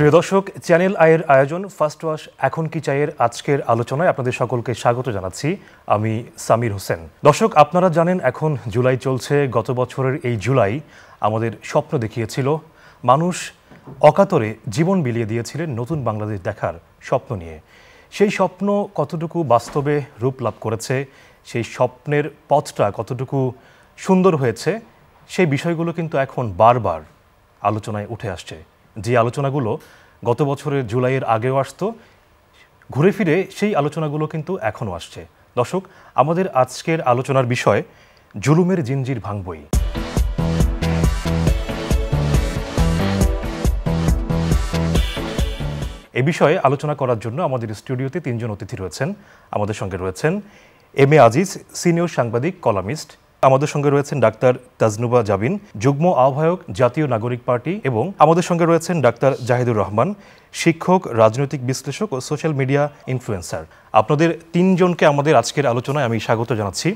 প্রিয় দর্শক, চ্যানেল আইয়ের আয়োজন ফার্স্ট ওয়াশ এখন কি চাইয়ের আজকের আলোচনায় আপনাদের সকলকে স্বাগত জানাচ্ছি। আমি সামির হোসেন। দর্শক, আপনারা জানেন এখন জুলাই চলছে। গত বছরের এই জুলাই আমাদের স্বপ্ন দেখিয়েছিল। মানুষ অকাতরে জীবন বিলিয়ে দিয়েছিলেন নতুন বাংলাদেশ দেখার স্বপ্ন নিয়ে। সেই স্বপ্ন কতটুকু বাস্তবে রূপ লাভ করেছে, সেই স্বপ্নের পথটা কতটুকু সুন্দর হয়েছে, সেই বিষয়গুলো কিন্তু এখন বারবার আলোচনায় উঠে আসছে। যে আলোচনাগুলো গত বছরের জুলাইয়ের আগেও আসতো, ঘুরে ফিরে সেই আলোচনাগুলো কিন্তু এখনও আসছে। দর্শক, আমাদের আজকের আলোচনার বিষয় জুলুমের জিঞ্জির ভাঙবই। এ বিষয়ে আলোচনা করার জন্য আমাদের স্টুডিওতে তিনজন অতিথি রয়েছেন। আমাদের সঙ্গে রয়েছেন এম এ আজিজ, সিনিয়র সাংবাদিক, কলামিস্ট। আমাদের সঙ্গে রয়েছেন ডাক্তার তাজনুবা জাবিন, যুগ্ম আহ্বায়ক, জাতীয় নাগরিক পার্টি। এবং আমাদের সঙ্গে রয়েছেন ডাক্তার জাহিদুর রহমান, শিক্ষক, রাজনৈতিক বিশ্লেষক ও সোশ্যাল মিডিয়া ইনফ্লুয়েন্সার। আপনাদের তিনজনকে আমাদের আজকের আলোচনায় আমি স্বাগত জানাচ্ছি।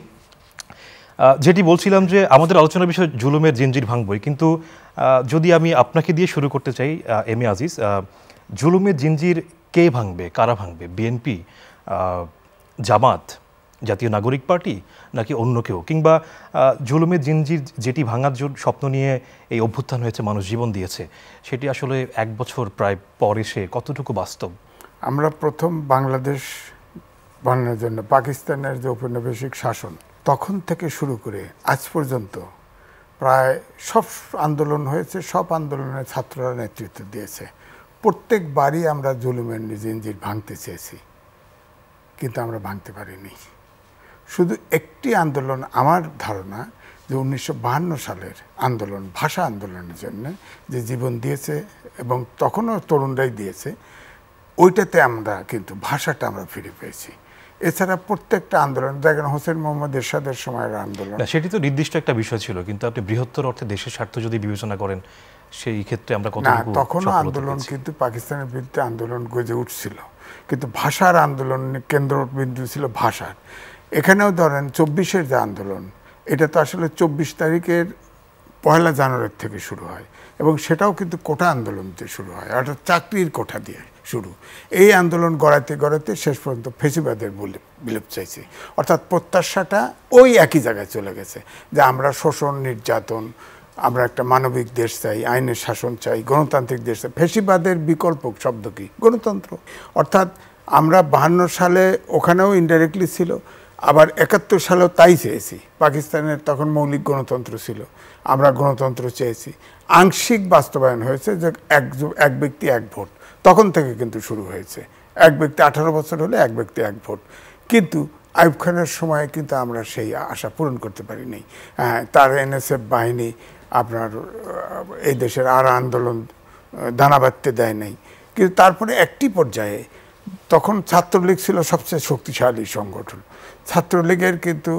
যেটি বলছিলাম যে আমাদের আলোচনার বিষয় জুলুমের জিঞ্জির ভাঙবই, কিন্তু যদি আমি আপনাকে দিয়ে শুরু করতে চাই এম এ আজিজ, জুলুমের জিঞ্জির কে ভাঙবে, কারা ভাঙবে? বিএনপি, জামাত, জাতীয় নাগরিক পার্টি, নাকি অন্য কেউ? কিংবা জুলুমের জিঞ্জির যেটি ভাঙার স্বপ্ন নিয়ে এই অভ্যুত্থান হয়েছে, মানুষ জীবন দিয়েছে, সেটি আসলে এক বছর প্রায় পর এসে কতটুকু বাস্তব? আমরা প্রথম বাংলাদেশ বানানোর জন্য পাকিস্তানের যে ঔপনিবেশিক শাসন, তখন থেকে শুরু করে আজ পর্যন্ত প্রায় সব আন্দোলন হয়েছে, সব আন্দোলনে ছাত্ররা নেতৃত্ব দিয়েছে। প্রত্যেকবারই আমরা জুলুমের জিঞ্জির ভাঙতে চেয়েছি, কিন্তু আমরা ভাঙতে পারিনি। শুধু একটি আন্দোলন, আমার ধারণা যে 1952 সালের আন্দোলন, ভাষা আন্দোলনের জন্য যে জীবন দিয়েছে এবং তখনও তরুণরাই দিয়েছে, ওইটাতে আমরা কিন্তু ভাষাটা আমরা ফিরে পেয়েছি। এছাড়া প্রত্যেকটা আন্দোলন, দেখেন হোসেন মোহাম্মদ এরশাদের সময়ের আন্দোলন, সেটি তো নির্দিষ্ট একটা বিষয় ছিল, কিন্তু আপনি বৃহত্তর অর্থে দেশের স্বার্থ যদি বিবেচনা করেন, সেই ক্ষেত্রে আমরা কতটুকু? তখনও আন্দোলন কিন্তু পাকিস্তানের বিরুদ্ধে আন্দোলন গজে উঠছিল, কিন্তু ভাষার আন্দোলন কেন্দ্রবিন্দু ছিল ভাষার। এখানেও ধরেন 24-এর যে আন্দোলন, এটা তো আসলে 24 তারিখের 1 জানুয়ারি থেকে শুরু হয়, এবং সেটাও কিন্তু কোটা আন্দোলন দিয়ে শুরু হয়, অর্থাৎ চাকরির কোটা দিয়ে শুরু। এই আন্দোলন গড়াইতে গড়াইতে শেষ পর্যন্ত ফেসিবাদের বিলোপ চাইছে, অর্থাৎ প্রত্যাশাটা ওই একই জায়গায় চলে গেছে যে আমরা শোষণ, নির্যাতন, আমরা একটা মানবিক দেশ চাই, আইনের শাসন চাই, গণতান্ত্রিক দেশ চাই। ফেসিবাদের বিকল্প শব্দ কি? গণতন্ত্র। অর্থাৎ আমরা 52 সালে ওখানেও ইনডাইরেক্টলি ছিল, আবার 71 সালেও তাই চেয়েছি। পাকিস্তানের তখন মৌলিক গণতন্ত্র ছিল, আমরা গণতন্ত্র চেয়েছি। আংশিক বাস্তবায়ন হয়েছে যে এক ব্যক্তি এক ভোট, তখন থেকে কিন্তু শুরু হয়েছে। এক ব্যক্তি 18 বছর হলে এক ব্যক্তি এক ভোট। কিন্তু আইয়ুব খানের সময় কিন্তু আমরা সেই আশা পূরণ করতে পারিনি। তার এনএসএফ বাহিনী আপনার এই দেশের আর আন্দোলন দানা বাঁধতে দেয় নাই। কিন্তু তারপরে একটি পর্যায়ে তখন ছাত্রলীগ ছিল সবচেয়ে শক্তিশালী সংগঠন। ছাত্রলীগের কিন্তু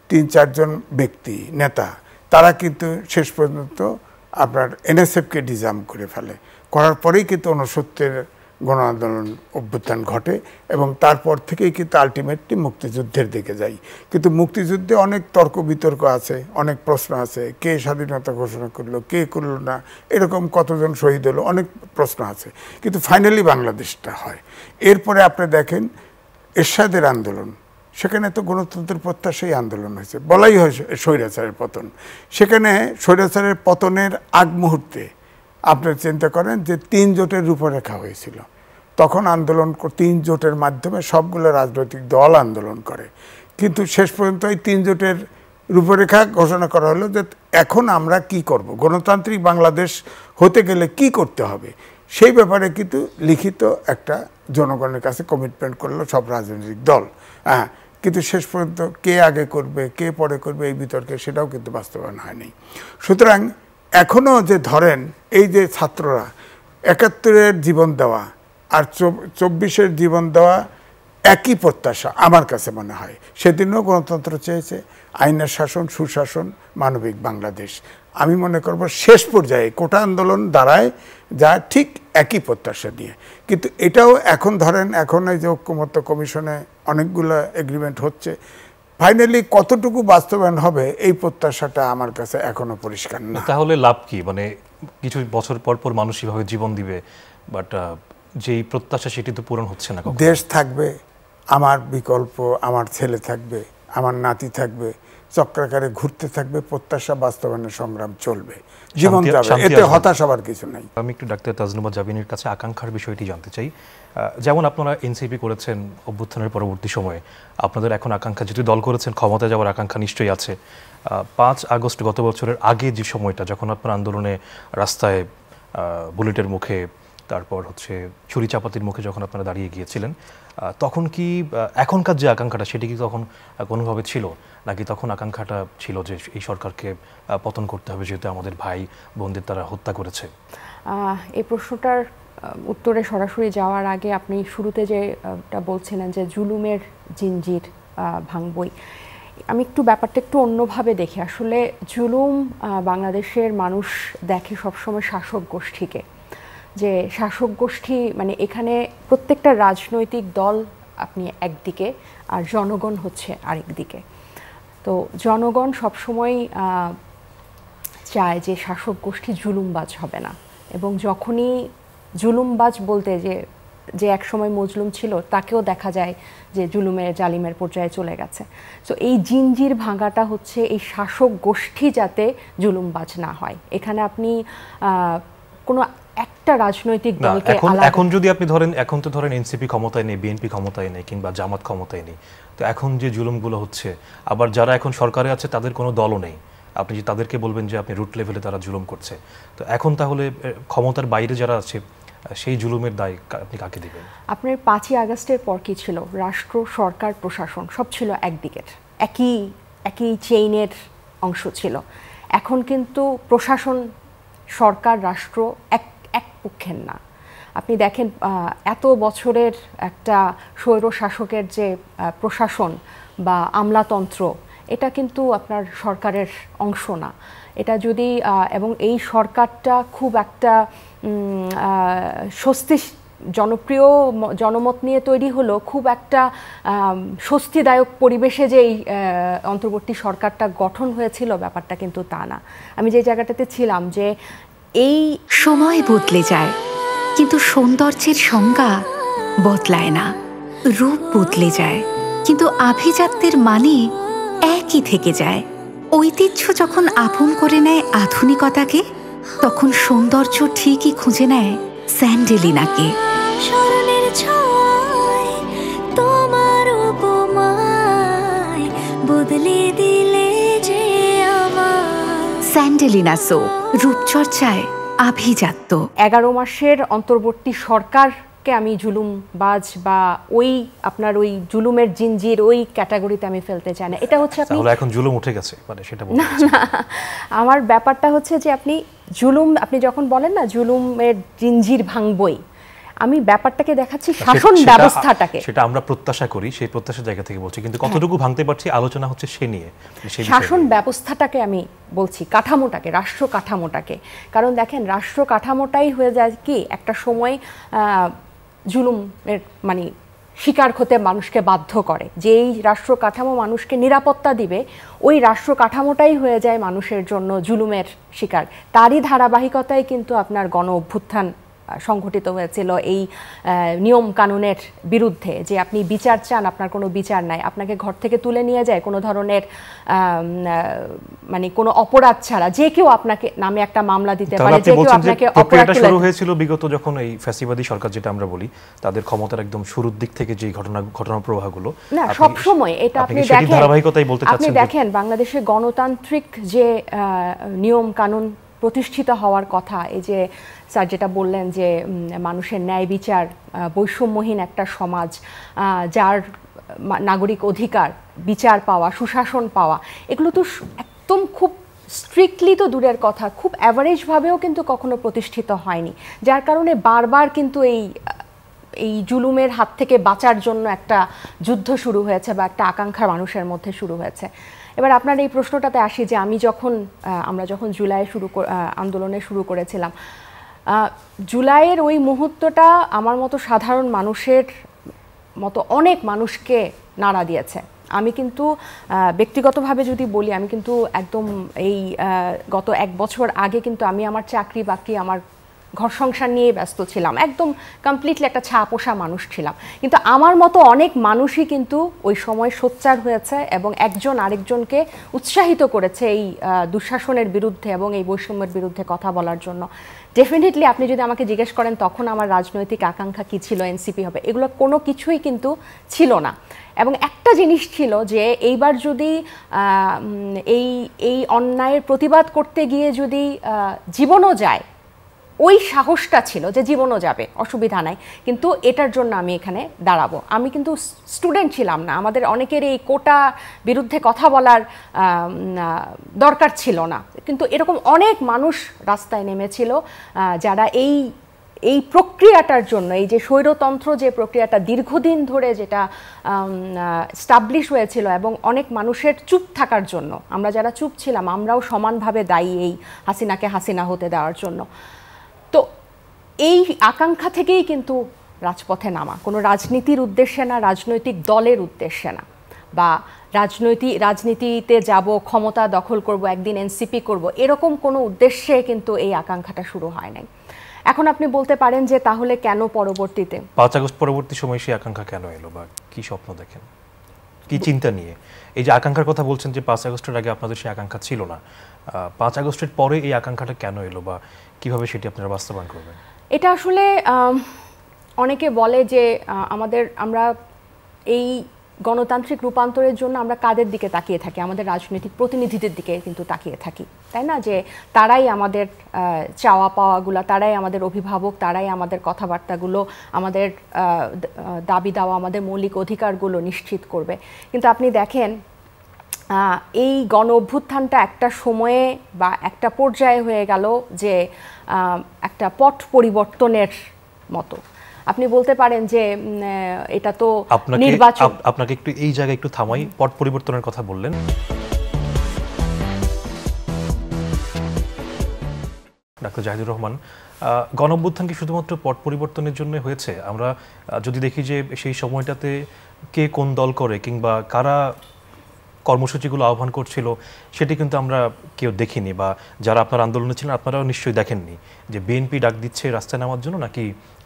3-4 জন ব্যক্তি, নেতা, তারা কিন্তু শেষ পর্যন্ত আপনার এনএসএফকে ডিজাম করে ফেলে। করার পরেই কিন্তু 69-এর গণ আন্দোলন অভ্যুত্থান ঘটে, এবং তারপর থেকেই কিন্তু আলটিমেটলি মুক্তিযুদ্ধের দিকে যাই। কিন্তু মুক্তিযুদ্ধে অনেক তর্ক বিতর্ক আছে, অনেক প্রশ্ন আছে। কে স্বাধীনতা ঘোষণা করলো, কে করলো না, এরকম কতজন শহীদ হলো, অনেক প্রশ্ন আছে। কিন্তু ফাইনালি বাংলাদেশটা হয়। এরপরে আপনি দেখেন এরশাদের আন্দোলন, সেখানে তো গণতন্ত্রের প্রত্যাশাই আন্দোলন হয়েছে, বলাই হয় স্বৈরাচারের পতন। সেখানে স্বৈরাচারের পতনের আগ মুহূর্তে আপনি চিন্তা করেন যে 3 জোটের রূপরেখা হয়েছিল। তখন আন্দোলন 3 জোটের মাধ্যমে সবগুলো রাজনৈতিক দল আন্দোলন করে, কিন্তু শেষ পর্যন্ত এই 3 জোটের রূপরেখা ঘোষণা করা হলো যে এখন আমরা কি করব, গণতান্ত্রিক বাংলাদেশ হতে গেলে কি করতে হবে, সেই ব্যাপারে কিন্তু লিখিত একটা জনগণের কাছে কমিটমেন্ট করলো সব রাজনৈতিক দল। কিন্তু শেষ পর্যন্ত কে আগে করবে, কে পরে করবে, এই বিতর্কে সেটাও কিন্তু বাস্তবায়ন হয়নি। সুতরাং এখনও যে ধরেন এই যে ছাত্ররা 71-এর জীবন দেওয়া আর 24-এর জীবন দেওয়া একই প্রত্যাশা আমার কাছে মনে হয়। সেদিনও গণতন্ত্র চেয়েছে, আইনের শাসন, সুশাসন, মানবিক বাংলাদেশ। আমি মনে করব শেষ পর্যায়ে কোটা আন্দোলন দাঁড়ায় যা ঠিক একই প্রত্যাশা নিয়ে। কিন্তু এটাও এখন ধরেন, এখন এই যে ঐক্যমত্য কমিশনে অনেকগুলো এগ্রিমেন্ট হচ্ছে, ফাইনালি কতটুকু বাস্তবায়ন হবে এই প্রত্যাশাটা আমার কাছে এখনো পরিষ্কার না। তাহলে লাভ কি? মানে কিছু বছর পর পর মানুষ এভাবে জীবন দিবে, বাট যেই প্রত্যাশা সেটি তো পূরণ হচ্ছে না। দেশ থাকবে, আমার বিকল্প আমার ছেলে থাকবে, আমার নাতি থাকবে, চক্রাকারে ঘুরতে থাকবে, প্রত্যাশা বাস্তবায়নের সংগ্রাম চলবে, জীবন যাবে, এতে হতাশ হবার কিছু নাই। আমি একটু ডাক্তার তাজনুবা জাবিনের কাছে আকাঙ্ক্ষার বিষয়টি জানতে চাই। যেমন আপনারা এনসিপি করেছেন অভ্যুত্থানের পরবর্তী সময়ে, আপনাদের এখন আকাঙ্ক্ষা, যেহেতু দল করেছেন ছমতায় যাওয়ার আকাঙ্ক্ষা নিশ্চয়ই আছে। 5 আগস্ট গত বছরের আগে যে সময়টা, যখন আপনার আন্দোলনে রাস্তায় বুলেটের মুখে, তারপর হচ্ছে ছুরি চাপাতির মুখে যখন আপনারা দাঁড়িয়ে গিয়েছিলেন, তখন কি এখনকার যে আকাঙ্ক্ষাটা সেটি কি তখন কোনোভাবে ছিল, নাকি তখন আকাঙ্ক্ষাটা ছিল যে এই সরকারকে পতন করতে হবে যেহেতু আমাদের ভাই বোনদের তারা হত্যা করেছে? এই প্রশ্নটার উত্তরে সরাসরি যাওয়ার আগে আপনি শুরুতে যেটা বলছিলেন যে জুলুমের জিঞ্জির ভাঙবই, আমি একটু ব্যাপারটা একটু অন্যভাবে দেখি। আসলে জুলুম বাংলাদেশের মানুষ দেখে সবসময় শাসক গোষ্ঠীকে, যে শাসক গোষ্ঠী মানে এখানে প্রত্যেকটা রাজনৈতিক দল আপনি একদিকে আর জনগণ হচ্ছে আরেক দিকে। তো জনগণ সবসময় চায় যে শাসক গোষ্ঠী জুলুমবাজ হবে না, এবং যখনই জুলুমবাজ বলতে যে একসময় মজলুম ছিল তাকেও দেখা যায় যে জুলুমের জালিমের পর্যায়ে চলে গেছে। তো এই জিঞ্জির ভাঙাটা হচ্ছে এই শাসক গোষ্ঠী যাতে জুলুমবাজ না হয়। এখানে আপনি কোনো একটা রাজনৈতিক দলকে এখন যদি আপনি ধরেন, এখন তো ধরেন এনসিপি ক্ষমতায় নেই, বিএনপি ক্ষমতায় নেই, কিংবা জামাত ক্ষমতায় নেই, তো এখন যে জুলুমগুলো হচ্ছে, আবার যারা এখন সরকারে আছে তাদের কোনো দলও নেই, আপনি যে তাদেরকে বলবেন যে আপনি রুট লেভেলে তারা জুলুম করছে, তো এখন তাহলে ক্ষমতার বাইরে যারা আছে সেই জুলুমের দায় আপনি কাকে দিবেন? আপনার 5ই আগস্টের পর কি ছিল? রাষ্ট্র, সরকার, প্রশাসন সব ছিল একদিকের, একই চেইনের অংশ ছিল। এখন কিন্তু প্রশাসন, সরকার, রাষ্ট্র এক পক্ষের না। আপনি দেখেন এত বছরের একটা স্বৈর শাসকের যে প্রশাসন বা আমলাতন্ত্র, এটা কিন্তু আপনার সরকারের অংশ না। এটা যদি এবং এই সরকারটা খুব একটা জনপ্রিয় জনমত নিয়ে তৈরি হলো, খুব একটা স্বস্তিদায়ক পরিবেশে যে এই অন্তর্বর্তী সরকারটা গঠন হয়েছিল, ব্যাপারটা কিন্তু তা না। আমি যে জায়গাটাতে ছিলাম, যে এই সময় বদলে যায় কিন্তু সৌন্দর্যের সংজ্ঞা বদলায় না, রূপ বদলে যায় কিন্তু আভিজাত্যের মানে একই থেকে যায়। ঐতিহ্য যখন আপন করে নেয় আধুনিকতাকে, তখন সৌন্দর্য ঠিকই খুঁজে নেয় স্যান্ডেলিনাকে। স্মরণের ছোঁয়ায় তোমার উপমায় বদলে দিলে যে আমার। স্যান্ডেলিনা সো, রূপচর্চায় আভিজাত্য। 11 মাসের অন্তর্বর্তী সরকারকে আমি জুলুমবাজ বা আপনার ওই জুলুমের জিঞ্জির ওই ক্যাটাগরিতে আমি ফেলতে চাই না। এটা হচ্ছে আপনি এখন জুলুম উঠে গেছে মানে সেটা বলতে না, আমার ব্যাপারটা হচ্ছে যে আপনি যখন বলেন না জুলুমের জিঞ্জির ভাঙবই, আমি ব্যাপারটাকে দেখাচ্ছি শাসন ব্যবস্থাটাকে। সেটা আমরা প্রত্যাশা করি, সেই প্রত্যাশার জায়গা থেকে বলছি, কিন্তু কতটুকু ভাঙতে পারছি আলোচনা হচ্ছে সে নিয়ে। শাসন ব্যবস্থাটাকে আমি বলছি, কাঠামোটাকে, রাষ্ট্র কাঠামোটাকে। কারণ দেখেন, রাষ্ট্র কাঠামোটাই হয়ে যায় কি একটা সময় জুলুমের মানে শিকার হতে মানুষকে বাধ্য করে। যে এই রাষ্ট্র কাঠামো মানুষকে নিরাপত্তা দিবে, ওই রাষ্ট্র কাঠামোটাই হয়ে যায় মানুষের জন্য জুলুমের শিকার। তারই ধারাবাহিকতায় কিন্তু আপনার গণ অভ্যুত্থান সংঘটিত হয়েছিল এই নিয়ম কানুনের বিরুদ্ধে, যে আপনি বিচার চান, আপনার কোনো বিচার নাই, আপনাকে ঘর থেকে তুলে নিয়ে যায় কোনো ধরনের মানে কোনো অপরাধ ছাড়া, যে কেউ আপনাকে নামে একটা মামলা দিতে পারে, যে কেউ আপনাকে অপরাধ শুরু হয়েছিল বিগত যখন এই ফ্যাসিবাদী সরকার যেটা আমরা বলি তাদের ক্ষমতার একদম শুরুর দিক থেকে যে ঘটনা প্রবাহগুলো না সব সময় এটা আপনি দেখেন, ধারাবাহিকতাই বলতে চাচ্ছেন। আপনি দেখেন বাংলাদেশে গণতান্ত্রিক যে নিয়ম কানুন প্রতিষ্ঠিত হওয়ার কথা, এই যে স্যার যেটা বললেন যে মানুষের ন্যায় বিচার, বৈষম্যহীন একটা সমাজ, যার নাগরিক অধিকার বিচার পাওয়া, সুশাসন পাওয়া, এগুলো তো একদম খুব স্ট্রিক্টলি তো দূরের কথা, খুব অ্যাভারেজভাবেও কিন্তু কখনো প্রতিষ্ঠিত হয়নি, যার কারণে বারবার কিন্তু এই জুলুমের হাত থেকে বাঁচার জন্য একটা যুদ্ধ শুরু হয়েছে বা একটা আকাঙ্ক্ষা মানুষের মধ্যে শুরু হয়েছে। এবার আপনার এই প্রশ্নটাতে আসি যে আমরা যখন জুলাই আন্দোলনে শুরু করেছিলাম, জুলাইয়ের ওই মুহূর্তটা আমার মতো সাধারণ মানুষের মতো অনেক মানুষকে নাড়া দিয়েছে। আমি কিন্তু ব্যক্তিগতভাবে যদি বলি, আমি কিন্তু একদম এই গত 1 বছর আগে কিন্তু আমি আমার চাকরি বাকরি আমার ঘর সংসার নিয়ে ব্যস্ত ছিলাম, একদম কমপ্লিটলি একটা ছাপোষা মানুষ ছিলাম। কিন্তু আমার মতো অনেক মানুষই কিন্তু ওই সময় সোচ্চার হয়েছে এবং একজন আরেকজনকে উৎসাহিত করেছে এই দুঃশাসনের বিরুদ্ধে এবং এই বৈষম্যের বিরুদ্ধে কথা বলার জন্য। ডেফিনেটলি আপনি যদি আমাকে জিজ্ঞেস করেন তখন আমার রাজনৈতিক আকাঙ্ক্ষা কী ছিল, এনসিপি হবে, এগুলো কোনো কিছুই কিন্তু ছিল না। এবং একটা জিনিস ছিল যে এইবার যদি এই অন্যায়ের প্রতিবাদ করতে গিয়ে যদি জীবনও যায়, ওই সাহসটা ছিল যে জীবনও যাবে, অসুবিধা নাই, কিন্তু এটার জন্য আমি এখানে দাঁড়াবো। আমি কিন্তু স্টুডেন্ট ছিলাম না, আমাদের অনেকের এই কোটা বিরুদ্ধে কথা বলার দরকার ছিল না, কিন্তু এরকম অনেক মানুষ রাস্তায় নেমেছিল যারা এই প্রক্রিয়াটার জন্য, এই যে স্বৈরতন্ত্র যে প্রক্রিয়াটা দীর্ঘদিন ধরে যেটা স্টাবলিশ হয়েছিল এবং অনেক মানুষের চুপ থাকার জন্য, আমরা যারা চুপ ছিলাম আমরাও সমানভাবে দায়ী এই হাসিনাকে হাসিনা হতে দেওয়ার জন্য। তো এই আকাঙ্ক্ষা থেকেই কিন্তু রাজপথে নামা, কোনো রাজনীতির উদ্দেশ্যে না, রাজনৈতিক দলের উদ্দেশ্যে না, বা রাজনীতিতে যাব, ক্ষমতা দখল করব, একদিন এনসিপি করব, এরকম কোনো উদ্দেশ্যে কিন্তু এই আকাঙ্ক্ষাটা শুরু হয় নাই। এখন আপনি বলতে পারেন যে তাহলে কেন পরবর্তীতে 5 আগস্ট পরবর্তী সময় সেই আকাঙ্ক্ষা কেন এলো, বা কি স্বপ্ন দেখেন, কি চিন্তা নিয়ে? এই যে আকাঙ্ক্ষার কথা বলছেন যে 5 আগস্টের আগে আপনাদের সেই আকাঙ্ক্ষা ছিল না, 5 আগস্টের পরে এই আকাঙ্ক্ষাটা কেন এলো, বা কিভাবে সেটি আপনারা বাস্তবায়ন করবেন? এটা আসলে অনেকে বলে যে আমরা এই গণতান্ত্রিক রূপান্তরের জন্য আমরা কাদের দিকে তাকিয়ে থাকি, আমাদের রাজনৈতিক প্রতিনিধিদের দিকে কিন্তু তাকিয়ে থাকি, তাই না? যে তারাই আমাদের চাওয়া পাওয়াগুলো, তারাই আমাদের অভিভাবক, তারাই আমাদের কথাবার্তাগুলো, আমাদের দাবি দাওয়া, আমাদের মৌলিক অধিকারগুলো নিশ্চিত করবে। কিন্তু আপনি দেখেন এই গণ অভ্যুত্থানটা একটা সময়ে বা একটা পর্যায়ে হয়ে গেল যে একটা পট পরিবর্তনের মতো। আপনি বলতে পারেন যে এটা তো নির্বাচন। আপনাকে একটু এই জায়গায় একটু থামাই, পট পরিবর্তনের কথা বললেন। ডাক্তার জাহিদুর রহমান, গণঅভ্যুত্থান কি শুধুমাত্র পট পরিবর্তনের জন্য হয়েছে? আমরা যদি দেখি যে সেই সময়টাতে কে কোন দল করে কিংবা কারা কর্মসূচিগুলো আহ্বান করছিল সেটি কিন্তু আমরা কেউ দেখিনি, বা যারা আপনার আন্দোলনে ছিলেন আপনারাও নিশ্চয়ই দেখেননি যে বিএনপি ডাক দিচ্ছে রাস্তায় নামার জন্য, নাকি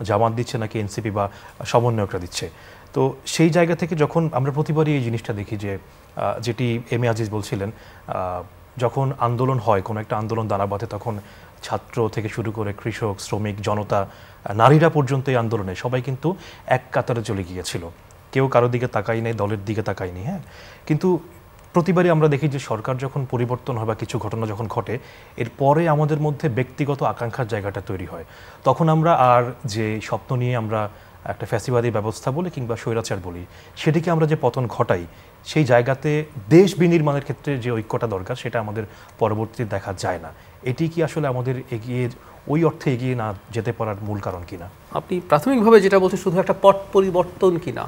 জামাত দিচ্ছে, নাকি এনসিপি বা সমন্বয়করা দিচ্ছে। তো সেই জায়গা থেকে যখন আমরা প্রতিবারই এই জিনিসটা দেখি যে যেটি এম এ আজিজ বলছিলেন, যখন আন্দোলন হয়, কোনো একটা আন্দোলন দানা বাঁধে, তখন ছাত্র থেকে শুরু করে কৃষক, শ্রমিক, জনতা, নারীরা পর্যন্ত এই আন্দোলনে সবাই কিন্তু এক কাতারে চলে গিয়েছিল, কেউ কারোর দিকে তাকাই নাই, দলের দিকে তাকায়নি। হ্যাঁ, কিন্তু প্রতিবারই আমরা দেখি যে সরকার যখন পরিবর্তন হয় বা কিছু ঘটনা যখন ঘটে, এরপরে আমাদের মধ্যে ব্যক্তিগত আকাঙ্ক্ষার জায়গাটা তৈরি হয়। তখন আমরা আর যে স্বপ্ন নিয়ে আমরা একটা ফ্যাসিবাদী ব্যবস্থা বলি কিংবা স্বৈরাচার বলি, সেটিকে আমরা যে পতন ঘটাই, সেই জায়গাতে দেশ বিনির্মাণের ক্ষেত্রে যে ঐক্যটা দরকার সেটা আমাদের পরবর্তীতে দেখা যায় না। এটি কি আসলে আমাদের ওই অর্থে এগিয়ে না যেতে পারার মূল কারণ কিনা? আপনি প্রাথমিকভাবে যেটা বলছেন শুধু একটা পট পরিবর্তন কিনা,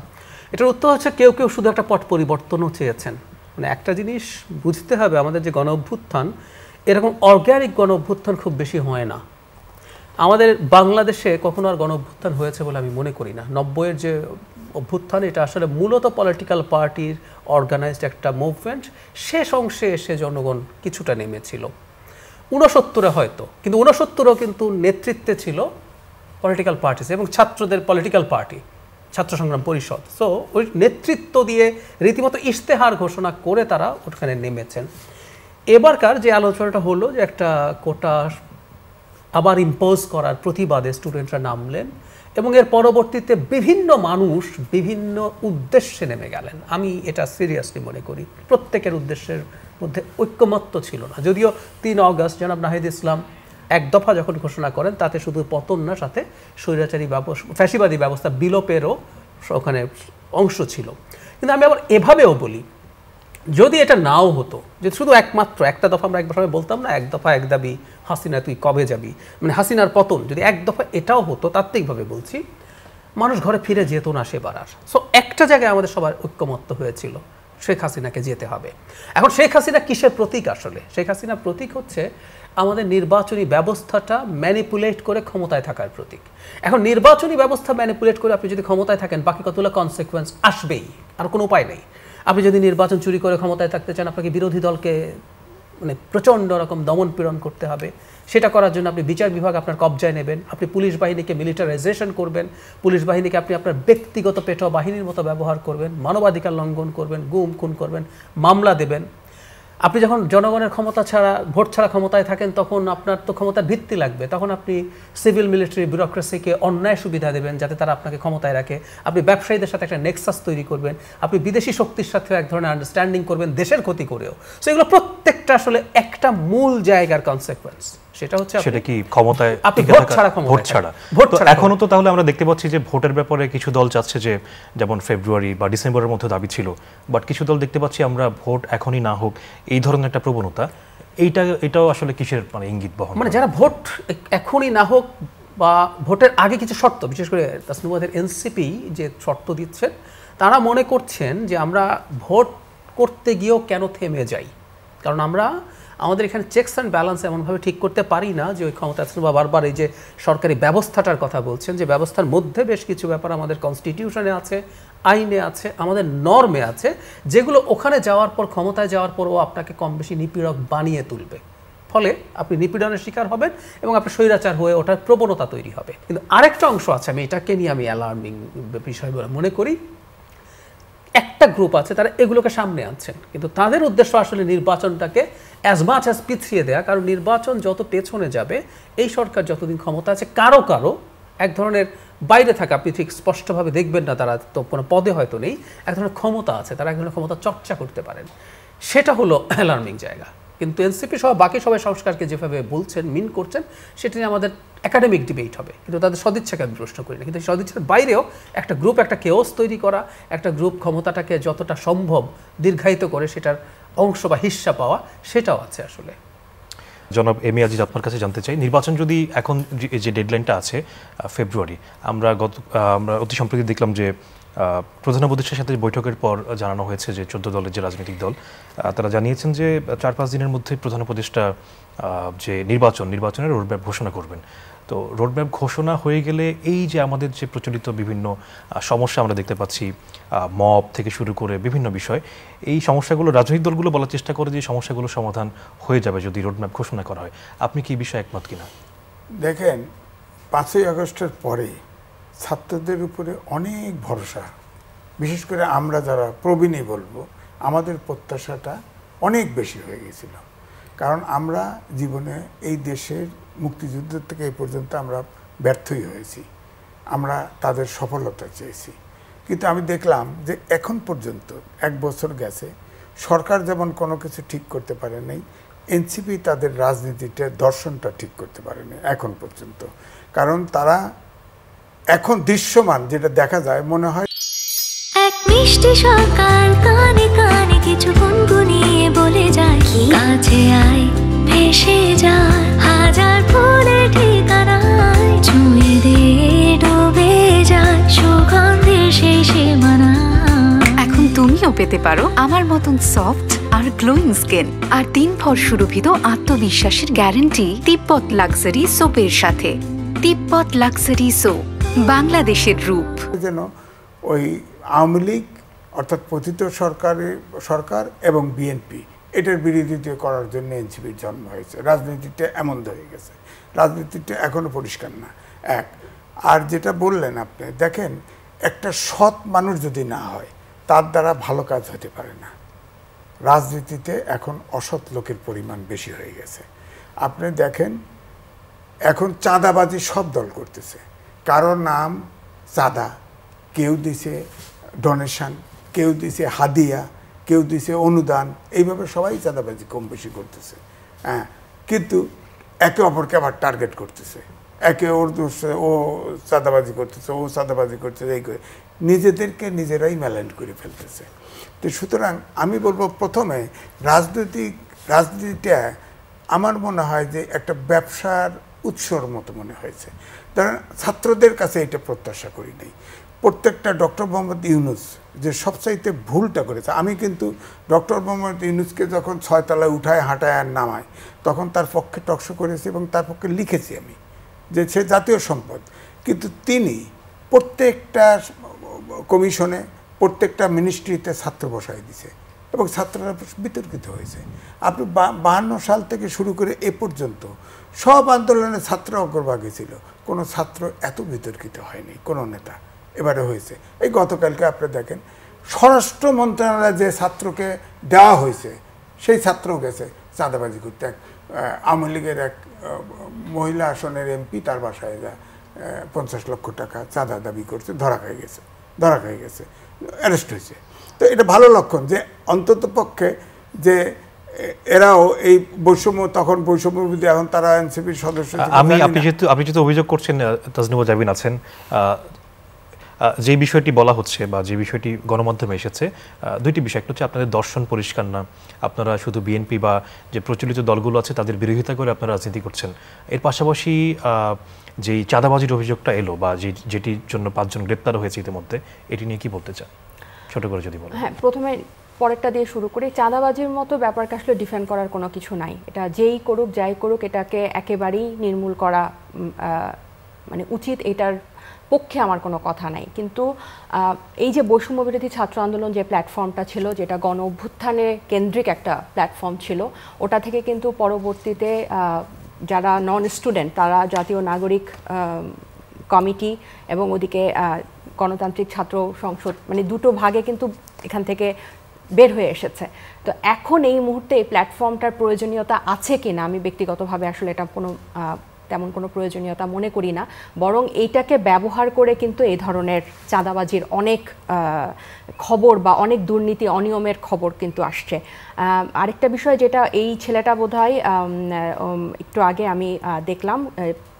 এটার উত্তর হচ্ছে কেউ কেউ শুধু একটা পট পরিবর্তনও চেয়েছেন। মানে একটা জিনিস বুঝতে হবে, আমাদের যে গণ অভ্যুত্থান, এরকম অর্গ্যানিক গণ অভ্যুত্থান খুব বেশি হয় না। আমাদের বাংলাদেশে কখনো আর গণ অভ্যুত্থান হয়েছে বলে আমি মনে করি না। 90-এর যে অভ্যুত্থান, এটা আসলে মূলত পলিটিক্যাল পার্টির অর্গানাইজড একটা মুভমেন্ট, শেষ অংশে এসে জনগণ কিছুটা নেমেছিল। 69-এ হয়তো, কিন্তু 69-ও কিন্তু নেতৃত্বে ছিল পলিটিক্যাল পার্টিস এবং ছাত্রদের পলিটিক্যাল পার্টি, ছাত্র সংগ্রাম পরিষদ। সো ওই নেতৃত্ব দিয়ে রীতিমতো ইশতেহার ঘোষণা করে তারা ওখানে নেমেছেন। এবারকার যে আলোচনাটা হলো যে একটা কোটা আবার ইম্পোজ করার প্রতিবাদে স্টুডেন্টরা নামলেন এবং এর পরবর্তীতে বিভিন্ন মানুষ বিভিন্ন উদ্দেশ্যে নেমে গেলেন। আমি এটা সিরিয়াসলি মনে করি, প্রত্যেকের উদ্দেশ্যের মধ্যে ঐক্যমত্য ছিল না। যদিও 3 আগস্ট জনাব নাহিদ ইসলাম এক দফা যখন ঘোষণা করেন, তাতে শুধু পতন না, সাথে স্বৈরাচারী ফ্যাসিবাদী ব্যবস্থা বিলোপেরও ওখানে অংশ ছিল। কিন্তু আমি আবার এভাবেও বলি, যদি এটা নাও হতো, যে শুধু একমাত্র একটা দফা, আমরা একবার সময় বলতাম না, এক দফা এক দাবি, হাসিনা তুই কবে যাবি, মানে হাসিনার পতন, যদি এক দফা এটাও হতো, তাত্ত্বিকভাবে বলছি, মানুষ ঘরে ফিরে যেত না সেবার আর। সো একটা জায়গায় আমাদের সবার ঐক্যমত্য হয়েছিল, শেখ হাসিনাকে যেতে হবে। এখন শেখ হাসিনা কিসের প্রতীক? আসলে শেখ হাসিনা প্রতীক হচ্ছে আমাদের নির্বাচনী ব্যবস্থাটা ম্যানিপুলেট করে ক্ষমতায় থাকার প্রতীক। এখন নির্বাচনী ব্যবস্থা ম্যানিপুলেট করে আপনি যদি ক্ষমতায় থাকেন, বাকি কতগুলো কনসিকুয়েন্স আসবেই, আর কোনো উপায় নেই। আপনি যদি নির্বাচন চুরি করে ক্ষমতায় থাকতে চান, আপনাকে বিরোধী দলকে মানে প্রচণ্ড রকম দমন পীড়ন করতে হবে। সেটা করার জন্য আপনি বিচার বিভাগ আপনার কবজায় নেবেন, আপনি পুলিশ বাহিনীকে মিলিটারাইজেশন করবেন, পুলিশ বাহিনীকে আপনি আপনার ব্যক্তিগত পেটোয়া বাহিনীর মতো ব্যবহার করবেন, মানবাধিকার লঙ্ঘন করবেন, গুম খুন করবেন, মামলা দেবেন। আপনি যখন জনগণের ক্ষমতা ছাড়া, ভোট ছাড়া ক্ষমতায় থাকেন, তখন আপনার তো ক্ষমতার ভিত্তি লাগবে। তখন আপনি সিভিল মিলিটারি ব্যুরোক্রেসিকে অন্যায় সুবিধা দেবেন যাতে তারা আপনাকে ক্ষমতায় রাখে। আপনি ব্যবসায়ীদের সাথে একটা নেক্সাস তৈরি করবেন, আপনি বিদেশি শক্তির সাথে এক ধরনের আন্ডারস্ট্যান্ডিং করবেন দেশের ক্ষতি করেও। সো এগুলো প্রত্যেকটা আসলে একটা মূল জায়গার কনসিকোয়েন্স। সেটা হচ্ছে সেটা কি ক্ষমতায় আপনি ভোট ছাড়া, ভোট ছাড়া। এখনো তো তাহলে আমরা দেখতে পাচ্ছি যে ভোটের ব্যাপারে কিছু দল চাচ্ছে যে যেমন ফেব্রুয়ারি বা ডিসেম্বরের মধ্যে দাবি ছিল, বাট কিছু দল দেখতে পাচ্ছি আমরা ভোট এখনই না হোক, এই ধরনের একটা প্রবণতা। এটাও আসলে কিসের মানে ইঙ্গিত বহন? মানে যারা ভোট এখনই না হোক বা ভোটের আগে কিছু শর্ত, বিশেষ করে তাসনিমাদের এনসিপি যে শর্ত দিচ্ছেন, তারা মনে করছেন যে আমরা ভোট করতে গিয়েও কেন থেমে যাই, কারণ আমরা আমাদের এখানে চেকস অ্যান্ড ব্যালেন্স এমনভাবে ঠিক করতে পারি না যে ওই ক্ষমতা বা বারবার এই যে সরকারি ব্যবস্থাটার কথা বলছেন, যে ব্যবস্থার মধ্যে বেশ কিছু ব্যাপার আমাদের কনস্টিটিউশনে আছে, আইনে আছে, আমাদের নর্মে আছে, যেগুলো ওখানে যাওয়ার পর, ক্ষমতায় যাওয়ার পরও আপনাকে কম বেশি নিপীড়ক বানিয়ে তুলবে। ফলে আপনি নিপীড়নের শিকার হবেন এবং আপনি স্বৈরাচার হয়ে ওঠার প্রবণতা তৈরি হবে। কিন্তু আরেকটা অংশ আছে, এটাকে নিয়ে আমি অ্যালার্মিং বিষয় বলে মনে করি। একটা গ্রুপ আছে তারা এগুলোকে সামনে আনছেন, কিন্তু তাদের উদ্দেশ্য আসলে নির্বাচনটাকে অ্যাজ মাচ অ্যাজ পিছিয়ে দেয়া। কারণ নির্বাচন যত পেছনে যাবে, এই সরকার যতদিন ক্ষমতা আছে, কারো কারো এক ধরনের বাইরে থাকে, আপনি ঠিক স্পষ্টভাবে দেখবেন না, তারা তো কোনো পদে হয়তো নেই, এক ধরনের ক্ষমতা আছে, তারা এক ধরনের ক্ষমতা চর্চা করতে পারেন। সেটা হলো অ্যালার্মিং জায়গা। কিন্তু এনসিপি সহ বাকি সবাই সংস্কারকে যেভাবে বলছেন, মিন করছেন, সেটা নিয়ে আমাদের একাডেমিক ডিবেট হবে, কিন্তু তাদের সদিচ্ছাকে আমি প্রশ্ন করি না। কিন্তু সদিচ্ছার বাইরেও একটা গ্রুপ, একটা কেওস তৈরি করা, একটা গ্রুপ ক্ষমতাটাকে যতটা সম্ভব দীর্ঘায়িত করে সেটার অংশ বা হিস্সা পাওয়া, সেটাও আছে আসলে। জনাব এম এ আজিজ, আপনার কাছে জানতে চাই, নির্বাচন যদি এখন যে ডেডলাইনটা আছে ফেব্রুয়ারি, আমরা অতি সম্প্রতি দেখলাম যে প্রধান উপদেষ্টার সাথে বৈঠকের পর জানানো হয়েছে যে 14 দলের যে রাজনৈতিক দল, তারা জানিয়েছেন যে 4-5 দিনের মধ্যে প্রধান উপদেষ্টা যে নির্বাচনের রোডম্যাপ ঘোষণা করবেন। তো রোডম্যাপ ঘোষণা হয়ে গেলে এই যে আমাদের যে প্রচলিত বিভিন্ন সমস্যা আমরা দেখতে পাচ্ছি, মব থেকে শুরু করে বিভিন্ন বিষয়, এই সমস্যাগুলো রাজনৈতিক দলগুলো বলার চেষ্টা করে যে সমস্যাগুলো সমাধান হয়ে যাবে যদি রোডম্যাপ ঘোষণা করা হয়। আপনি কি এই বিষয়ে একমত কিনা? দেখেন, 5ই আগস্টের পরে ছাত্রদের উপরে অনেক ভরসা, বিশেষ করে আমরা যারা প্রবীণই বলবো, আমাদের প্রত্যাশাটা অনেক বেশি হয়ে গেছিল। কারণ আমরা জীবনে এই দেশের মুক্তিযুদ্ধ থেকে এই পর্যন্ত আমরা ব্যর্থই হয়েছি, আমরা তাদের সফলতা চেয়েছি। কিন্তু আমি দেখলাম যে এখন পর্যন্ত 1 বছর গেছে, সরকার যেমন কোনো কিছু ঠিক করতে পারে নাই, এনসিপি তাদের রাজনীতিটা, দর্শনটা ঠিক করতে পারেনি এখন পর্যন্ত। কারণ তারা এখন দৃশ্যমান যেটা দেখা যায়, মনে হয় এক মিষ্টি সরকার কানে কানে কিছু গুনগুনিয়ে বলে যায়, কাছে আয় ভেসে যায় হাজার ফুলের ঠিকানায়, ছুঁয়ে দিয়ে ডুবে যায় সুগন্ধে সেই সীমানা। এখন তুমিও পেতে পারো আমার মতন সফট আর গ্লোয়িং স্কিন আর 3 ভর সুরভিত আত্মবিশ্বাসের গ্যারান্টি তিব্বত লাক্সারি সোপের সাথে। তিব্বত লাক্সারি সোপ, বাংলাদেশের রূপ। যেন ওই আওয়ামী লীগ অর্থাৎ পতিত সরকার এবং বিএনপি এটার বিরোধিতা করার জন্য এনসিপির জন্ম হয়েছে। রাজনীতিটা এমন হয়ে গেছে, রাজনীতিটা এখনো পরিষ্কার না। আর যেটা বললেন আপনি, দেখেন, একটা সৎ মানুষ যদি না হয়, তার দ্বারা ভালো কাজ হতে পারে না। রাজনীতিতে এখন অসৎ লোকের পরিমাণ বেশি হয়ে গেছে। আপনি দেখেন, এখন চাঁদাবাজি সব দল করতেছে, কারোর নাম চাঁদা, কেউ দিছে ডোনেশন, কেউ দিছে হাদিয়া, কেউ দিছে অনুদান, এইভাবে সবাই চাঁদাবাজি কম বেশি করতেছে। কিন্তু একে অপরকে আবার টার্গেট করতেছে, একে ওর দোষে ও চাঁদাবাজি করতেছে, ও চাঁদাবাজি করতেছে, এই করে নিজেদেরকে নিজেরাই ম্যালেন্ট করে ফেলতেছে। তো সুতরাং আমি বলবো, প্রথমে রাজনীতিটা আমার মনে হয় যে একটা ব্যবসার উৎসর মতো মনে হয়েছে। কারণ ছাত্রদের কাছে এটা প্রত্যাশা করি নাই। প্রত্যেকটা ডক্টর মোহাম্মদ ইউনুস যে সবচাইতে ভুলটা করেছে, আমি কিন্তু ডক্টর মোহাম্মদ ইউনুসকে যখন 6 তলায় উঠায়, হাঁটায় আর নামায়, তখন তার পক্ষে টকশো করেছি এবং তার পক্ষে লিখেছি আমি যে সে জাতীয় সম্পদ। কিন্তু তিনি প্রত্যেকটা কমিশনে, প্রত্যেকটা মিনিস্ট্রিতে ছাত্র বসায় দিছে, এবং ছাত্ররা বিতর্কিত হয়েছে। আপনি 52 সাল থেকে শুরু করে এ পর্যন্ত সব আন্দোলনে ছাত্র অগ্রভাগে ছিল, কোনো ছাত্র এত বিতর্কিত হয়নি কোনো নেতা, এবারে হয়েছে। এই গতকালকে আপনি দেখেন স্বরাষ্ট্র মন্ত্রণালয়ে যে ছাত্রকে দেওয়া হয়েছে সেই ছাত্র গেছে চাঁদাবাজি করতে। আওয়ামী লীগের এক মহিলা আসনের এমপি তার বাসায় যা 50 লক্ষ টাকা চাঁদা দাবি করছে, ধরা খেয়ে গেছে, অ্যারেস্ট হয়েছে। তো এটা ভালো লক্ষণ যে অন্তত পক্ষে যে এরাও এই বৈষম্য, তখন বৈষম্য বিরোধী, এখন তারা এনসিপির সদস্য। আপনি যেহেতু অভিযোগ করছেন, তাজনুবা জাবিন আছেন, যে বিষয়টি বলা হচ্ছে বা যে বিষয়টি গণমাধ্যমে এসেছে, দুইটি বিষয়। একটা হচ্ছে আপনাদের দর্শন পরিষ্কার না, আপনারা শুধু বিএনপি বা যে প্রচলিত দলগুলো আছে তাদের বিরোধিতা করে আপনারা রাজনীতি করছেন। এর পাশাপাশি যেই চাঁদাবাজির অভিযোগটা এলো বা যেটির জন্য 5 জন গ্রেপ্তার হয়েছে ইতিমধ্যে, এটি নিয়ে কি বলতে চান ছোট করে যদি বলেন? হ্যাঁ, প্রথমে পরেরটা দিয়ে শুরু করি। চাঁদাবাজির মতো ব্যাপারকে আসলে ডিফেন্ড করার কোনো কিছু নাই। এটা যেই করুক যাই করুক এটাকে একেবারেই নির্মূল করা মানে উচিত, এটার পক্ষে আমার কোনো কথা নাই। কিন্তু এই যে বৈষম্য বিরোধী ছাত্র আন্দোলন যে প্ল্যাটফর্মটা ছিল, যেটা গণ অভ্যুত্থানে কেন্দ্রিক একটা প্ল্যাটফর্ম ছিল, ওটা থেকে কিন্তু পরবর্তীতে যারা নন স্টুডেন্ট তারা জাতীয় নাগরিক কমিটি এবং ওদিকে গণতান্ত্রিক ছাত্র সংসদ, মানে দুটো ভাগে কিন্তু এখান থেকে বের হয়ে এসেছে। তো এখন এই মুহূর্তে এই প্ল্যাটফর্মটার প্রয়োজনীয়তা আছে কিনা, আমি ব্যক্তিগতভাবে আসলে এটা তেমন কোনো প্রয়োজনীয়তা মনে করি না। বরং এইটাকে ব্যবহার করে কিন্তু এই ধরনের চাঁদাবাজির অনেক খবর বা অনেক দুর্নীতি অনিয়মের খবর কিন্তু আসছে। আরেকটা বিষয় যেটা এই ছেলেটা বোধহয় একটু আগে আমি দেখলাম,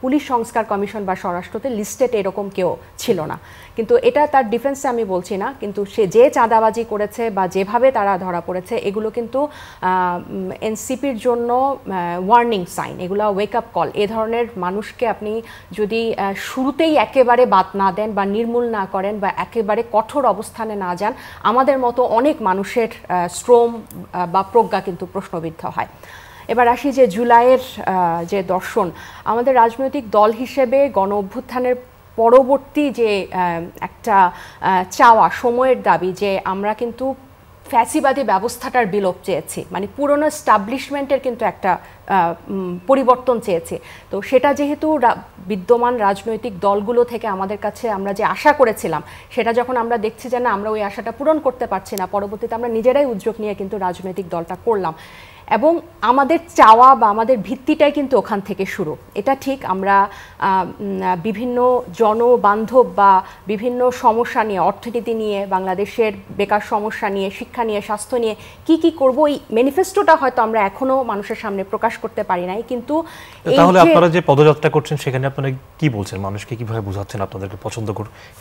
পুলিশ সংস্কার কমিশন বা স্বরাষ্ট্রতে লিস্টেড এরকম কেউ ছিল না। কিন্তু এটা তার ডিফেন্সে আমি বলছি না, কিন্তু সে যে চাঁদাবাজি করেছে বা যেভাবে তারা ধরা পড়েছে এগুলো কিন্তু এনসিপির জন্য ওয়ার্নিং সাইন, এগুলো ওয়েক আপ কল। এ ধরনের মানুষকে আপনি যদি শুরুতেই একেবারে বাদ না দেন বা নির্মূল না করেন বা একেবারে কঠোর অবস্থানে না যান, আমাদের মতো অনেক মানুষের শ্রম বা প্রজ্ঞা কিন্তু প্রশ্নবিদ্ধ হয়। এবার আসি যে জুলাইয়ের যে দর্শন, আমাদের রাজনৈতিক দল হিসেবে গণ অভ্যুত্থানের পরবর্তী যে একটা চাওয়া, সময়ের দাবি যে আমরা কিন্তু ফ্যাসিবাদী ব্যবস্থাটার বিলোপ চেয়েছি, মানে পুরনো এস্টাবলিশমেন্টের কিন্তু একটা পরিবর্তন চেয়েছি। তো সেটা যেহেতু বিদ্যমান রাজনৈতিক দলগুলো থেকে আমাদের কাছে আমরা যে আশা করেছিলাম, সেটা যখন আমরা দেখছি যে না আমরা ওই আশাটা পূরণ করতে পারছি না, পরবর্তীতে আমরা নিজেরাই উদ্যোগ নিয়ে কিন্তু রাজনৈতিক দলটা করলাম। এবং আমাদের চাওয়া বা আমাদের ভিত্তিটাই কিন্তু ওখান থেকে শুরু। এটা ঠিক, আমরা বিভিন্ন জনবান্ধব বা বিভিন্ন সমস্যা নিয়ে, অর্থনীতি নিয়ে, বাংলাদেশের বেকার সমস্যা নিয়ে, শিক্ষা নিয়ে, স্বাস্থ্য নিয়ে কি করব, এই ম্যানিফেস্টোটা হয়তো আমরা এখনো মানুষের সামনে প্রকাশ করতে পারি নাই। কিন্তু তাহলে আপনারা যে পদযাত্রা করছেন সেখানে আপনারা কি বলছেন, মানুষকে কিভাবে বোঝাচ্ছেন আপনাদেরকে পছন্দ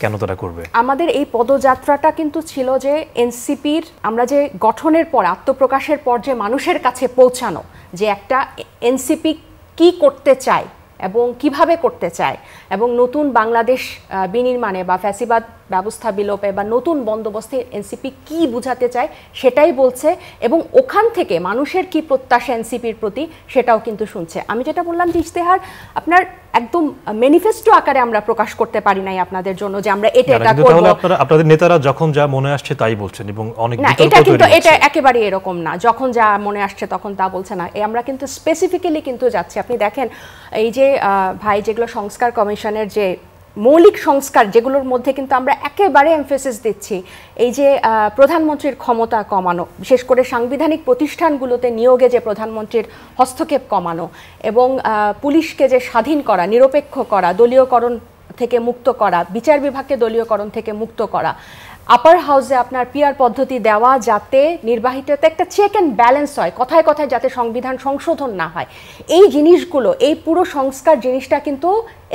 কেন তারা করবে? আমাদের এই পদযাত্রাটা কিন্তু ছিল যে এনসিপির আমরা যে গঠনের পর, আত্মপ্রকাশের পর যে মানুষের কাছে পৌঁছানো, যে একটা এনসিপি কি করতে চায় এবং কিভাবে করতে চায় এবং নতুন বাংলাদেশ বিনির্মাণে বা ফ্যাসিবাদ ব্যবস্থা বিলোপে বা নতুন বন্দোবস্তে এনসিপি কি বুঝাতে চায় সেটাই বলছে। এবং ওখান থেকে মানুষের কি প্রত্যাশা এনসিপির প্রতি সেটাও কিন্তু শুনছে। আমি যেটা বললাম যে ইশতেহার আপনার একদম ম্যানিফেস্টো আকারে আমরা প্রকাশ করতে পারি নাই আপনাদের জন্য যে আমরা এটা করব। আপনাদের নেতারা যখন যা মনে আসছে তাই বলছেন এবং অনেক না, এটা কিন্তু এটা একেবারে এরকম না, যখন যা মনে আসছে তখন তা বলছে না। আমরা কিন্তু স্পেসিফিক্যালি কিন্তু যাচ্ছি। আপনি দেখেন এই যে ভাই যেগুলো সংস্কার কমিশনের যে মৌলিক সংস্কার, যেগুলোর মধ্যে কিন্তু আমরা একেবারে এমফেসিস দিচ্ছি এই যে প্রধানমন্ত্রীর ক্ষমতা কমানো, বিশেষ করে সাংবিধানিক প্রতিষ্ঠানগুলোতে নিয়োগে যে প্রধানমন্ত্রীর হস্তক্ষেপ কমানো এবং পুলিশকে যে স্বাধীন করা, নিরপেক্ষ করা, দলীয়করণ থেকে মুক্ত করা, বিচার বিভাগকে দলীয়করণ থেকে মুক্ত করা, আপার হাউসে আপনার পিআর পদ্ধতি দেওয়া, যাতে নির্বাহিততে একটা চেক অ্যান্ড ব্যালেন্স হয়, কথায় কথায় যাতে সংবিধান সংশোধন না হয়, এই জিনিসগুলো, এই পুরো সংস্কার জিনিসটা কিন্তু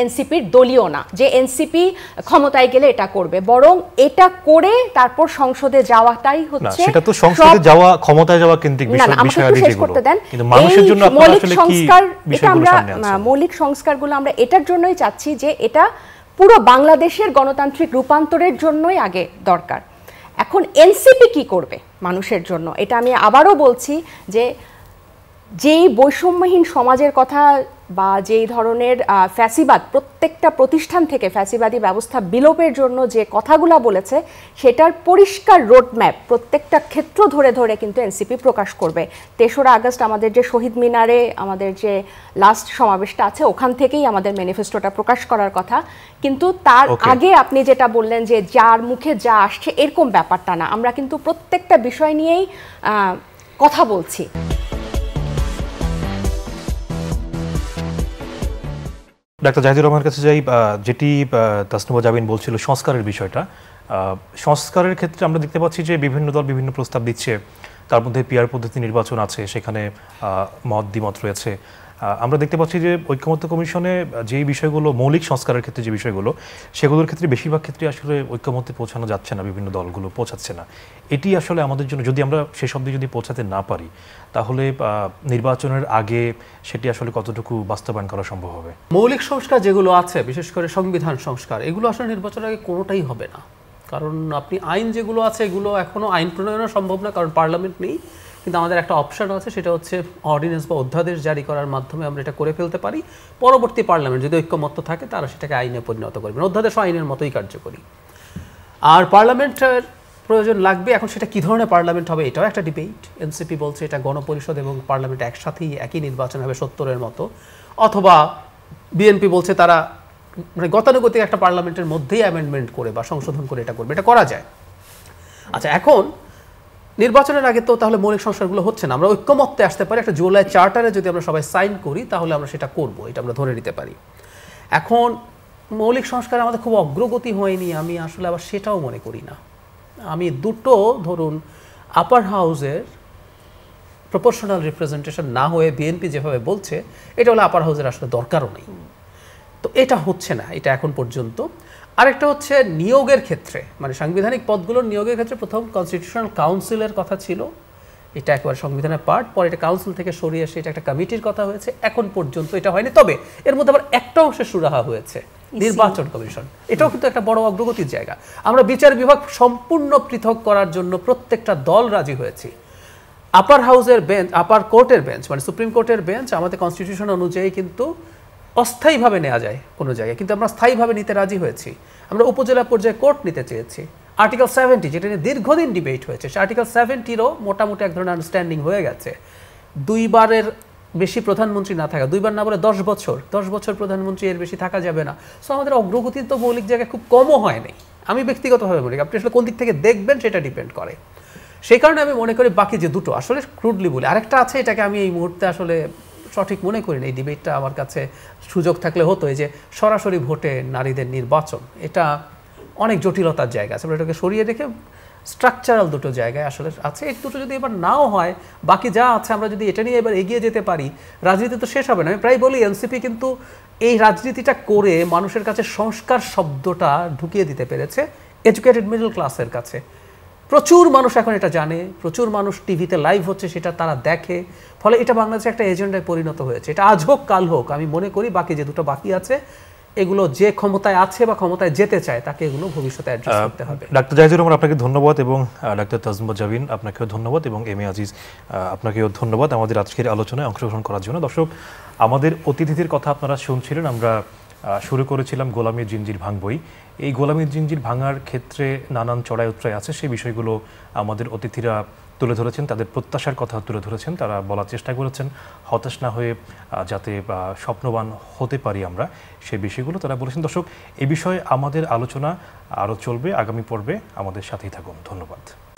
এনসিপির দলীয় না যে এনসিপি ক্ষমতায় গেলে এটা করবে, বরং এটা করে তারপর সংসদে যাওয়াটাই হচ্ছে। সেটা তো সংসদে যাওয়া, ক্ষমতায় যাওয়া কেন্দ্রিক বিষয়, কিন্তু মানুষের জন্য আপনারা আসলে কি বিষয়গুলো সামনে আনছেন? মৌলিক সংস্কারগুলো আমরা এটার জন্যই চাচ্ছি যে এটা পুরো বাংলাদেশের গণতান্ত্রিক রূপান্তরের জন্যই আগে দরকার। এখন এনসিপি কি করবে মানুষের জন্য, এটা আমি আবারও বলছি যে যেই বৈষম্যহীন সমাজের কথা বা যেই ধরনের ফ্যাসিবাদ প্রত্যেকটা প্রতিষ্ঠান থেকে ফ্যাসিবাদী ব্যবস্থা বিলোপের জন্য যে কথাগুলো বলেছে সেটার পরিষ্কার রোডম্যাপ প্রত্যেকটা ক্ষেত্র ধরে ধরে কিন্তু এনসিপি প্রকাশ করবে। 3রা আগস্ট আমাদের যে শহীদ মিনারে আমাদের যে লাস্ট সমাবেশটা আছে ওখান থেকেই আমাদের ম্যানিফেস্টোটা প্রকাশ করার কথা, কিন্তু তার আগে আপনি যেটা বললেন যে যার মুখে যা আসছে এরকম ব্যাপারটা না, আমরা কিন্তু প্রত্যেকটা বিষয় নিয়েই কথা বলছি। ডাক্তার জাহিদুর রহমানের কাছে যাই, যেটি তাসনুভা জাবিন বলছিল সংস্কারের বিষয়টা, সংস্কারের ক্ষেত্রে আমরা দেখতে পাচ্ছি যে বিভিন্ন দল বিভিন্ন প্রস্তাব দিচ্ছে, তার মধ্যে পিআর পদ্ধতি নির্বাচন আছে, সেখানে মত দ্বিমত রয়েছে। আমরা দেখতে পাচ্ছি যে ঐক্যমত্য কমিশনে যেই বিষয়গুলো মৌলিক সংস্কারের ক্ষেত্রে যে বিষয়গুলো সেগুলোর ক্ষেত্রে বেশিরভাগ ক্ষেত্রে আসলে ঐক্যমত্যে পৌঁছানো যাচ্ছে না, বিভিন্ন দলগুলো পৌঁছাচ্ছে না। এটি আসলে আমাদের জন্য, যদি আমরা শেষ অবধি যদি পৌঁছাতে না পারি তাহলে নির্বাচনের আগে সেটি আসলে কতটুকু বাস্তবায়ন করা সম্ভব হবে? মৌলিক সংস্কার যেগুলো আছে, বিশেষ করে সংবিধান সংস্কার, এগুলো আসলে নির্বাচনের আগে কোনোটাই হবে না। কারণ আপনি আইন যেগুলো আছে এগুলো এখনও আইন প্রণয়নও সম্ভব না, কারণ পার্লামেন্ট নেই। কিন্তু আমাদের একটা অপশন আছে, সেটা হচ্ছে অর্ডিন্যান্স বা অধ্যাদেশ জারি করার মাধ্যমে আমরা এটা করে ফেলতে পারি। পরবর্তী পার্লামেন্ট যদি ঐক্যমত্য থাকে তারা সেটাকে আইনে পরিণত করবেন, অধ্যাদেশ আইনের মতোই কার্যকরী। আর পার্লামেন্টের প্রয়োজন লাগবে, এখন সেটা কী ধরনের পার্লামেন্ট হবে এটাও একটা ডিবেট। এনসিপি বলছে এটা গণপরিষদ এবং পার্লামেন্ট একসাথেই একই নির্বাচন হবে 70-এর মতো, অথবা বিএনপি বলছে তারা মানে গতানুগতিক একটা পার্লামেন্টের মধ্যেই অ্যামেন্ডমেন্ট করে বা সংশোধন করে এটা করবে, এটা করা যায়। আচ্ছা, এখন নির্বাচনের আগে তো তাহলে মৌলিক সংস্কারগুলো হচ্ছে না, আমরা ঐক্যমত্যে আসতে পারি। একটা জুলাই চার্টারে যদি আমরা সবাই সাইন করি তাহলে আমরা সেটা করব, এটা আমরা ধরে নিতে পারি। এখন মৌলিক সংস্কারে আমাদের খুব অগ্রগতি হয়নি, আমি আসলে আবার সেটাও মনে করি না। আমি দুটো, ধরুন আপার হাউসের প্রপোর্শনাল রিপ্রেজেন্টেশন না হয়ে বিএনপি যেভাবে বলছে, এটা হলে আপার হাউসের আসলে দরকারও নেই, তো এটা হচ্ছে না এটা এখন পর্যন্ত। আরেকটা হচ্ছে নিয়োগের ক্ষেত্রে, মানে সাংবিধানিক পদগুলোর নিয়োগের ক্ষেত্রে প্রথম কনস্টিটিউশনাল কাউন্সিলের কথা ছিল, এটা একেবারে সংবিধানের পার্ট, পরে এটা কাউন্সিল থেকে সরিয়ে এসে এটা একটা কমিটির কথা হয়েছে, এখন পর্যন্ত এটা হয়নি। তবে এর মধ্যে আবার একটা অংশে সুরাহা হয়েছে, নির্বাচন কমিশন, এটাও কিন্তু একটা বড় অগ্রগতির জায়গা। আমরা বিচার বিভাগ সম্পূর্ণ পৃথক করার জন্য প্রত্যেকটা দল রাজি হয়েছি। আপার হাউসের বেঞ্চ, আপার কোর্টের বেঞ্চ মানে সুপ্রিম কোর্টের বেঞ্চ আমাদের কনস্টিটিউশন অনুযায়ী কিন্তু অস্থায়ীভাবে নেওয়া যায় কোনো জায়গায়, কিন্তু আমরা স্থায়ীভাবে নিতে রাজি হয়েছি। আমরা উপজেলা পর্যায়ে কোর্ট নিতে চেয়েছি। আর্টিকেল 70 যেটা নিয়ে দীর্ঘদিন ডিবেট হয়েছে, সে আর্টিকেল 70-রও মোটামুটি এক ধরনের আন্ডারস্ট্যান্ডিং হয়ে গেছে। 2বারের বেশি প্রধানমন্ত্রী না থাকা, 2বার না বলে 10 বছর প্রধানমন্ত্রী, এর বেশি থাকা যাবে না। সো আমাদের অগ্রগতি তো মৌলিক জায়গায় খুব কমও হয়নি, আমি ব্যক্তিগতভাবে মনে করি। আপনি আসলে কোন দিক থেকে দেখবেন সেটা ডিপেন্ড করে। সেই কারণে আমি মনে করি বাকি যে দুটো আসলে ক্রুডলি বলি, আরেকটা আছে এটাকে আমি এই মুহূর্তে আসলে সঠিক মনে করি না। এই ডিবেটটা আমার কাছে সুযোগ থাকলে হতো, এই যে সরাসরি ভোটে নারীদের নির্বাচন, এটা অনেক জটিলতার জায়গা আছে, আমরা এটাকে সরিয়ে রেখে স্ট্রাকচারাল দুটো জায়গায় আসলে আছে। এই দুটো যদি এবার নাও হয়, বাকি যা আছে আমরা যদি এটা নিয়ে এবার এগিয়ে যেতে পারি, রাজনীতি তো শেষ হবে না। আমি প্রায় বলি এনসিপি কিন্তু এই রাজনীতিটা করে মানুষের কাছে সংস্কার শব্দটা ঢুকিয়ে দিতে পেরেছে এডুকেটেড মিডল ক্লাসের কাছে। প্রচুর মানুষ এখন এটা জানে, প্রচুর মানুষ টিভিতে লাইভ হচ্ছে সেটা তারা দেখে, ফলে এটা বাংলাদেশে একটা এজেন্ডায় পরিণত হয়েছে। এটা আজ হোক কাল হোক, আমি মনে করি বাকি যে দুটো বাকি আছে এগুলো যে ক্ষমতায় আছে বা ক্ষমতায় যেতে চায় তাকে এগুলো ভবিষ্যতে অ্যাড্রেস করতে হবে। ডাক্তার জাহিদুর রহমান আপনাকে ধন্যবাদ, এবং ডাক্তার তাসনুভা জাবিন আপনাকেও ধন্যবাদ, এবং এম এ আজিজ আপনাকেও ধন্যবাদ আমাদের আজকের আলোচনায় অংশগ্রহণ করার জন্য। দর্শক, আমাদের অতিথিদের কথা আপনারা শুনছিলেন। আমরা শুরু করেছিলাম গোলামীর জিঞ্জির ভাঙবই। এই গোলামীর জিঞ্জির ভাঙার ক্ষেত্রে নানান চড়াই উতরাই আছে, সেই বিষয়গুলো আমাদের অতিথিরা তুলে ধরেছেন, তাদের প্রত্যাশার কথা তুলে ধরেছেন, তারা বলার চেষ্টা করেছেন হতাশ না হয়ে যাতে স্বপ্নবান হতে পারি আমরা, সেই বিষয়গুলো তারা বলেছেন। দর্শক, এই বিষয়ে আমাদের আলোচনা আরও চলবে আগামী পর্বে, আমাদের সাথেই থাকুন। ধন্যবাদ।